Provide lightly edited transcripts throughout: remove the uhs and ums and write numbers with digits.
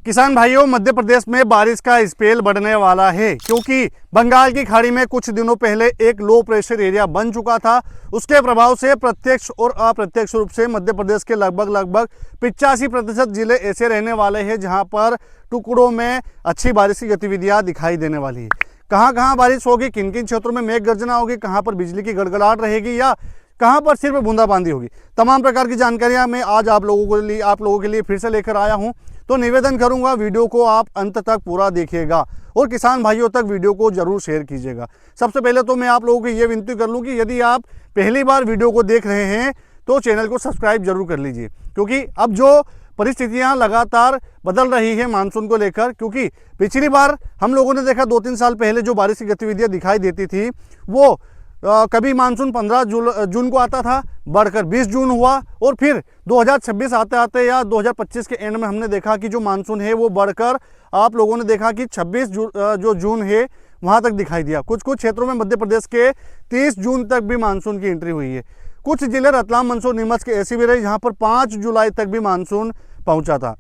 किसान भाइयों, मध्य प्रदेश में बारिश का स्पेल बढ़ने वाला है क्योंकि बंगाल की खाड़ी में कुछ दिनों पहले एक लो प्रेशर एरिया बन चुका था। उसके प्रभाव से प्रत्यक्ष और अप्रत्यक्ष रूप से मध्य प्रदेश के लगभग 85% जिले ऐसे रहने वाले हैं जहां पर टुकड़ों में अच्छी बारिश की गतिविधियां दिखाई देने वाली है। कहां कहां बारिश होगी, किन किन क्षेत्रों में मेघ गर्जना होगी, कहां पर बिजली की गड़गड़ाहट रहेगी या कहां पर सिर्फ बूंदाबांदी होगी, तमाम प्रकार की जानकारियां मैं आज आप लोगों के लिए फिर से लेकर आया हूं। तो निवेदन करूंगा, वीडियो को आप अंत तक पूरा देखिएगा और किसान भाइयों तक वीडियो को जरूर शेयर कीजिएगा। सबसे पहले तो मैं आप लोगों को ये विनती कर लूं कि यदि आप पहली बार वीडियो को देख रहे हैं तो चैनल को सब्सक्राइब जरूर कर लीजिए, क्योंकि अब जो परिस्थितियां लगातार बदल रही है मानसून को लेकर, क्योंकि पिछली बार हम लोगों ने देखा 2-3 साल पहले जो बारिश की गतिविधियां दिखाई देती थी वो कभी मानसून 15 जून को आता था, बढ़कर 20 जून हुआ और फिर 2026 आते आते या 2025 के एंड में हमने देखा कि जो मानसून है वो बढ़कर आप लोगों ने देखा कि 26 जो जून है वहाँ तक दिखाई दिया। कुछ क्षेत्रों में मध्य प्रदेश के 30 जून तक भी मानसून की एंट्री हुई है। कुछ जिले रतलाम, मंदसौर, नीमच के ऐसे भी रहे जहाँ पर 5 जुलाई तक भी मानसून पहुँचा था।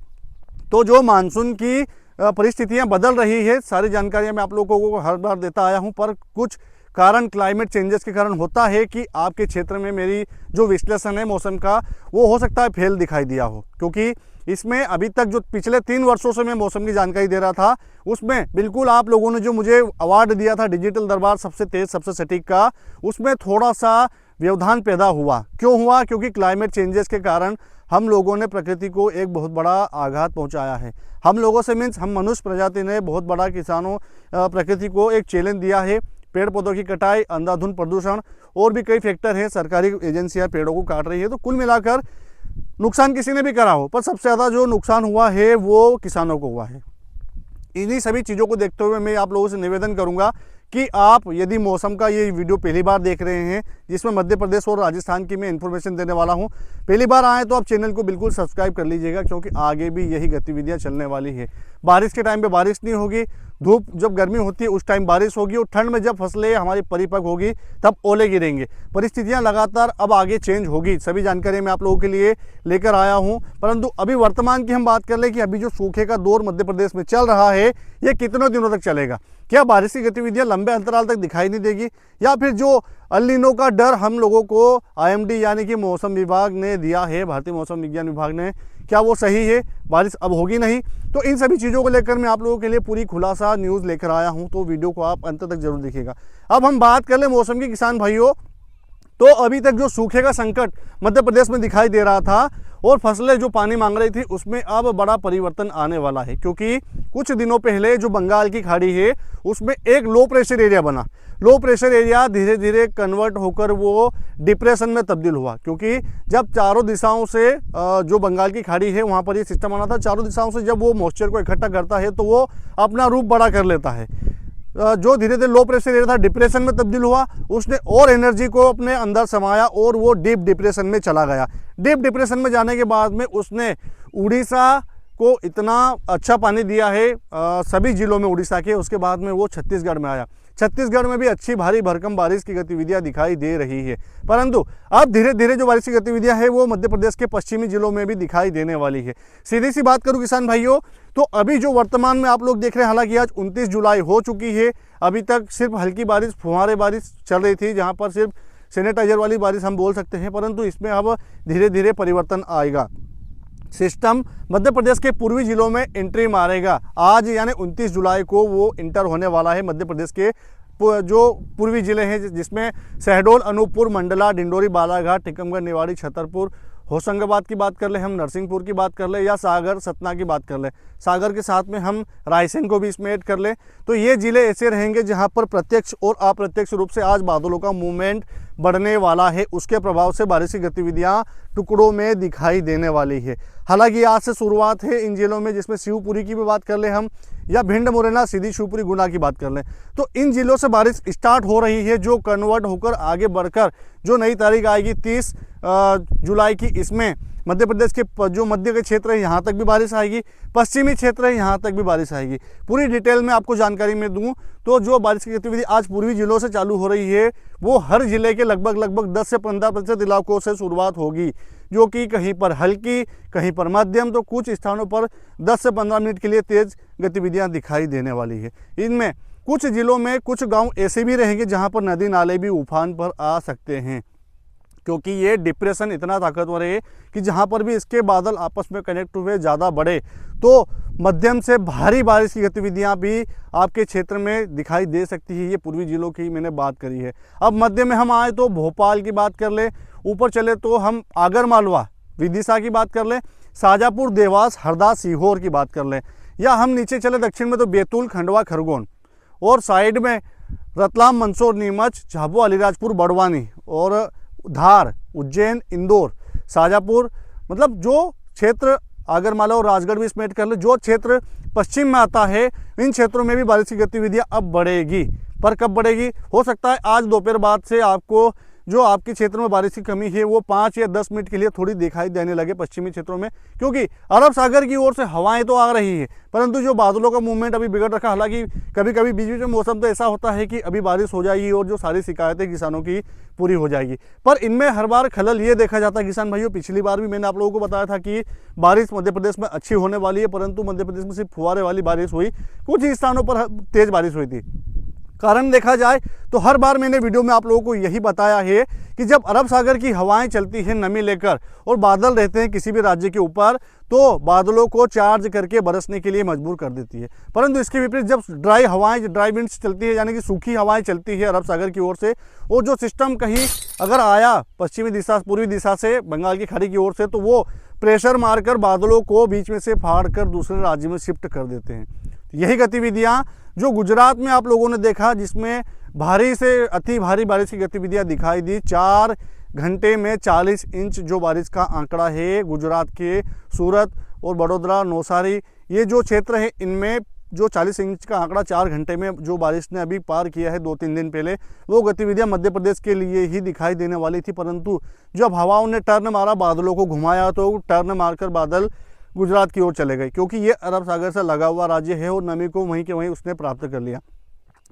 तो जो मानसून की परिस्थितियाँ बदल रही है, सारी जानकारियाँ मैं आप लोगों को हर बार देता आया हूँ, पर कुछ कारण क्लाइमेट चेंजेस के कारण होता है कि आपके क्षेत्र में मेरी जो विश्लेषण है मौसम का वो हो सकता है फेल दिखाई दिया हो, क्योंकि इसमें अभी तक जो पिछले 3 वर्षों से मैं मौसम की जानकारी दे रहा था उसमें बिल्कुल आप लोगों ने जो मुझे अवार्ड दिया था डिजिटल दरबार सबसे तेज सबसे सटीक का, उसमें थोड़ा सा व्यवधान पैदा हुआ। क्यों हुआ? क्योंकि क्लाइमेट चेंजेस के कारण हम लोगों ने प्रकृति को एक बहुत बड़ा आघात पहुंचाया है। हम लोगों से मीन्स हम मनुष्य प्रजाति ने बहुत बड़ा किसानों प्रकृति को एक चैलेंज दिया है। पेड़ पौधों की कटाई, अंधाधुंध प्रदूषण और भी कई फैक्टर हैं, सरकारी एजेंसियां पेड़ों को काट रही है। तो कुल मिलाकर नुकसान किसी ने भी करा हो, पर सबसे ज़्यादा जो नुकसान हुआ है वो किसानों को हुआ है। इन्हीं सभी चीज़ों को देखते हुए मैं आप लोगों से निवेदन करूंगा कि आप यदि मौसम का ये वीडियो पहली बार देख रहे हैं जिसमें मध्य प्रदेश और राजस्थान की मैं इन्फॉर्मेशन देने वाला हूं, पहली बार आए तो आप चैनल को बिल्कुल सब्सक्राइब कर लीजिएगा, क्योंकि आगे भी यही गतिविधियां चलने वाली है। बारिश के टाइम पे बारिश नहीं होगी, धूप जब गर्मी होती है उस टाइम बारिश होगी और ठंड में जब फसलें हमारी परिपक्व होगी तब ओले गिरेंगे। परिस्थितियां लगातार अब आगे चेंज होगी, सभी जानकारी मैं आप लोगों के लिए लेकर आया हूं। परंतु अभी वर्तमान की हम बात कर लें कि अभी जो सूखे का दौर मध्य प्रदेश में चल रहा है ये कितने दिनों तक चलेगा। क्या बारिश की गतिविधियां लंबे अंतराल तक दिखाई नहीं देगी, या फिर जो अल नीनो का डर हम लोगों को IMD यानी कि मौसम विभाग ने दिया है, भारतीय मौसम विज्ञान विभाग ने, क्या वो सही है? बारिश अब होगी नहीं? तो इन सभी चीज़ों को लेकर मैं आप लोगों के लिए पूरी खुलासा न्यूज़ लेकर आया हूं, तो वीडियो को आप अंत तक जरूर देखिएगा। अब हम बात कर लें मौसम की, किसान भाइयों, तो अभी तक जो सूखे का संकट मध्य प्रदेश में दिखाई दे रहा था और फसलें जो पानी मांग रही थी उसमें अब बड़ा परिवर्तन आने वाला है, क्योंकि कुछ दिनों पहले जो बंगाल की खाड़ी है उसमें एक लो प्रेशर एरिया बना। लो प्रेशर एरिया धीरे धीरे कन्वर्ट होकर वो डिप्रेशन में तब्दील हुआ, क्योंकि जब चारों दिशाओं से जो बंगाल की खाड़ी है वहाँ पर ये सिस्टम आना था, चारों दिशाओं से जब वो मॉइस्चर को इकट्ठा करता है तो वो अपना रूप बड़ा कर लेता है। जो धीरे धीरे लो प्रेशर एरिया था डिप्रेशन में तब्दील हुआ, उसने और एनर्जी को अपने अंदर समाया और वो डीप डिप्रेशन में चला गया। डीप डिप्रेशन में जाने के बाद में उसने उड़ीसा को इतना अच्छा पानी दिया है सभी जिलों में उड़ीसा के, उसके बाद में वो छत्तीसगढ़ में आया। छत्तीसगढ़ में भी अच्छी भारी भरकम बारिश की गतिविधियां दिखाई दे रही है, परंतु अब धीरे धीरे जो बारिश की गतिविधियां है वो मध्य प्रदेश के पश्चिमी जिलों में भी दिखाई देने वाली है। सीधी सी बात करूं किसान भाइयों, तो अभी जो वर्तमान में आप लोग देख रहे हैं, हालांकि आज 29 जुलाई हो चुकी है, अभी तक सिर्फ हल्की बारिश, फुहारे बारिश चल रही थी, जहाँ पर सिर्फ सैनिटाइजर वाली बारिश हम बोल सकते हैं, परंतु इसमें अब धीरे धीरे परिवर्तन आएगा। सिस्टम मध्य प्रदेश के पूर्वी जिलों में एंट्री मारेगा। आज यानी 29 जुलाई को वो इंटर होने वाला है मध्य प्रदेश के जो पूर्वी जिले हैं, जिसमें शहडोल, अनूपपुर, मंडला, डिंडोरी, बालाघाट, टीकमगढ़, निवाड़ी, छतरपुर, होशंगाबाद की बात कर ले, हम नरसिंहपुर की बात कर ले, या सागर, सतना की बात कर ले, सागर के साथ में हम रायसेन को भी इसमें ऐड कर ले, तो ये जिले ऐसे रहेंगे जहां पर प्रत्यक्ष और अप्रत्यक्ष रूप से आज बादलों का मूवमेंट बढ़ने वाला है। उसके प्रभाव से बारिश की गतिविधियां टुकड़ों में दिखाई देने वाली है। हालांकि आज से शुरुआत है इन जिलों में, जिसमें शिवपुरी की भी बात कर ले हम, या भिंड, मुरैना, सीधी, शिवपुरी, गुना की बात कर लें, तो इन जिलों से बारिश स्टार्ट हो रही है, जो कन्वर्ट होकर आगे बढ़कर जो नई तारीख आएगी 30 जुलाई की, इसमें मध्य प्रदेश के जो मध्य के क्षेत्र है यहाँ तक भी बारिश आएगी, पश्चिमी क्षेत्र है यहाँ तक भी बारिश आएगी। पूरी डिटेल में आपको जानकारी में दूं तो जो बारिश की गतिविधि आज पूर्वी जिलों से चालू हो रही है वो हर जिले के लगभग 10 से 15% इलाकों से शुरुआत होगी। जो कि कहीं पर हल्की, कहीं पर मध्यम, तो कुछ स्थानों पर 10 से 15 मिनट के लिए तेज़ गतिविधियां दिखाई देने वाली है। इनमें कुछ जिलों में कुछ गांव ऐसे भी रहेंगे जहां पर नदी नाले भी उफान पर आ सकते हैं, क्योंकि ये डिप्रेशन इतना ताकतवर है कि जहाँ पर भी इसके बादल आपस में कनेक्ट हुए ज़्यादा बढ़े तो मध्यम से भारी बारिश की गतिविधियाँ भी आपके क्षेत्र में दिखाई दे सकती है। ये पूर्वी जिलों की मैंने बात करी है। अब मध्य में हम आए तो भोपाल की बात कर ले, ऊपर चले तो हम आगर मालवा विदिशा की बात कर लें, शाजापुर, देवास, हरदा, सीहोर की बात कर लें, या हम नीचे चले दक्षिण में तो बैतूल, खंडवा, खरगोन, और साइड में रतलाम, मंदसौर, नीमच, झाबुआ, अलीराजपुर, बड़वानी और धार, उज्जैन, इंदौर, शाजापुर, मतलब जो क्षेत्र आगरमालवा और राजगढ़ भी इसमें ऐड कर ले, जो क्षेत्र पश्चिम में आता है इन क्षेत्रों में भी बारिश की गतिविधियां अब बढ़ेगी। पर कब बढ़ेगी? हो सकता है आज दोपहर बाद से आपको जो आपके क्षेत्र में बारिश की कमी है वो 5 या 10 मिनट के लिए थोड़ी दिखाई देने लगे पश्चिमी क्षेत्रों में, क्योंकि अरब सागर की ओर से हवाएं तो आ रही है, परंतु जो बादलों का मूवमेंट अभी बिगड़ रखा। हालांकि कभी कभी बीच बीच में मौसम तो ऐसा होता है कि अभी बारिश हो जाएगी और जो सारी शिकायतें किसानों की पूरी हो जाएगी, पर इनमें हर बार खलल ये देखा जाता है किसान भाइयों। पिछली बार भी मैंने आप लोगों को बताया था कि बारिश मध्य प्रदेश में अच्छी होने वाली है, परंतु मध्य प्रदेश में सिर्फ फुहारे वाली बारिश हुई, कुछ ही स्थानों पर तेज बारिश हुई थी। कारण देखा जाए तो हर बार मैंने वीडियो में आप लोगों को यही बताया है कि जब अरब सागर की हवाएं चलती हैं नमी लेकर और बादल रहते हैं किसी भी राज्य के ऊपर, तो बादलों को चार्ज करके बरसने के लिए मजबूर कर देती है। परंतु इसके विपरीत जब ड्राई हवाएं, ड्राई विंड्स चलती है, यानी कि सूखी हवाएं चलती है अरब सागर की ओर से, और जो सिस्टम कहीं अगर आया पश्चिमी दिशा, पूर्वी दिशा से, बंगाल की खाड़ी की ओर से, तो वो प्रेशर मारकर बादलों को बीच में से फाड़ कर दूसरे राज्य में शिफ्ट कर देते हैं। यही गतिविधियां जो गुजरात में आप लोगों ने देखा, जिसमें भारी से अति भारी बारिश की गतिविधियां दिखाई दी। 4 घंटे में 40 इंच जो बारिश का आंकड़ा है गुजरात के सूरत और बड़ोदरा, नौसारी, ये जो क्षेत्र है, इनमें जो 40 इंच का आंकड़ा 4 घंटे में जो बारिश ने अभी पार किया है 2-3 दिन पहले, वो गतिविधियां मध्य प्रदेश के लिए ही दिखाई देने वाली थी। परंतु जब हवाओं ने टर्न मारा, बादलों को घुमाया, तो टर्न मारकर बादल गुजरात की ओर चले गए, क्योंकि ये अरब सागर से लगा हुआ राज्य है और नमी को वहीं के वहीं उसने प्राप्त कर लिया।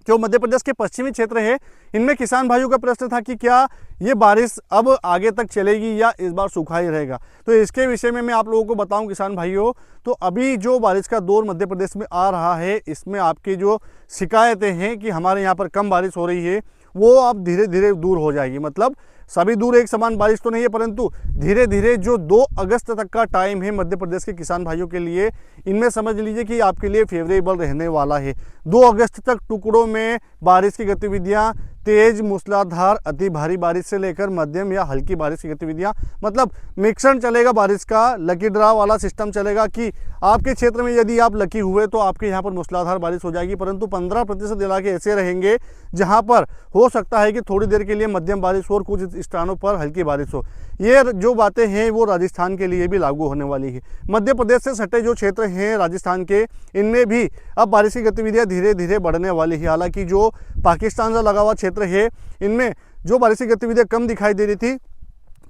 जो मध्य प्रदेश के पश्चिमी क्षेत्र है, इनमें किसान भाइयों का प्रश्न था कि क्या ये बारिश अब आगे तक चलेगी या इस बार सूखा ही रहेगा। तो इसके विषय में मैं आप लोगों को बताऊं किसान भाइयों, तो अभी जो बारिश का दौर मध्य प्रदेश में आ रहा है, इसमें आपकी जो शिकायतें हैं कि हमारे यहाँ पर कम बारिश हो रही है, वो अब धीरे धीरे दूर हो जाएगी। मतलब सभी दूर एक समान बारिश तो नहीं है, परंतु धीरे धीरे जो 2 अगस्त तक का टाइम है मध्य प्रदेश के किसान भाइयों के लिए, इनमें समझ लीजिए कि आपके लिए फेवरेबल रहने वाला है। 2 अगस्त तक टुकड़ों में बारिश की गतिविधियां, तेज, मूसलाधार, अति भारी बारिश से लेकर मध्यम या हल्की बारिश की गतिविधियां, मतलब मिक्सण चलेगा बारिश का, लकी ड्रा वाला सिस्टम चलेगा कि आपके क्षेत्र में यदि आप लकी हुए तो आपके यहाँ पर मूसलाधार बारिश हो जाएगी। परंतु 15% इलाके ऐसे रहेंगे जहाँ पर हो सकता है कि थोड़ी देर के लिए मध्यम बारिश हो और कुछ स्थानों पर हल्की बारिश हो। ये जो बातें हैं वो राजस्थान के लिए भी लागू होने वाली है। मध्य प्रदेश से सटे जो क्षेत्र हैं राजस्थान के, इनमें भी अब बारिश की गतिविधियां धीरे धीरे बढ़ने वाली है। हालांकि जो पाकिस्तान से लगा हुआ क्षेत्र है, इनमें जो बारिश की गतिविधियां कम दिखाई दे रही थी,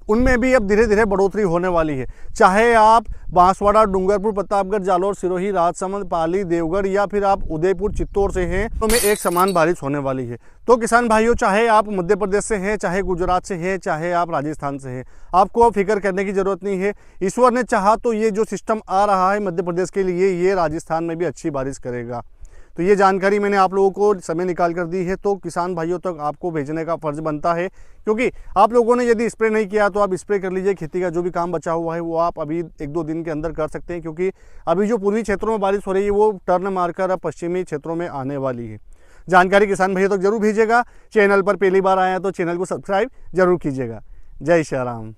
उनमें भी अब धीरे धीरे बढ़ोतरी होने वाली है। चाहे आप बांसवाड़ा, डूंगरपुर, प्रतापगढ़, जालौर, सिरोही, राजसमंद, पाली, देवगढ़ या फिर आप उदयपुर, चित्तौड़ से हैं, तो में एक समान बारिश होने वाली है। तो किसान भाइयों, चाहे आप मध्य प्रदेश से हैं, चाहे गुजरात से हैं, चाहे आप राजस्थान से हैं, आपको अब फिक्र करने की जरूरत नहीं है। ईश्वर ने चाहा तो ये जो सिस्टम आ रहा है मध्य प्रदेश के लिए, ये राजस्थान में भी अच्छी बारिश करेगा। तो ये जानकारी मैंने आप लोगों को समय निकाल कर दी है, तो किसान भाइयों तक आपको भेजने का फर्ज बनता है, क्योंकि आप लोगों ने यदि स्प्रे नहीं किया तो आप स्प्रे कर लीजिए। खेती का जो भी काम बचा हुआ है वो आप अभी 1-2 दिन के अंदर कर सकते हैं, क्योंकि अभी जो पूर्वी क्षेत्रों में बारिश हो रही है वो टर्न मारकर अब पश्चिमी क्षेत्रों में आने वाली है। जानकारी किसान भाइयों तक जरूर भेजिएगा। चैनल पर पहली बार आए हैं तो चैनल को सब्सक्राइब जरूर कीजिएगा। जय श्री राम।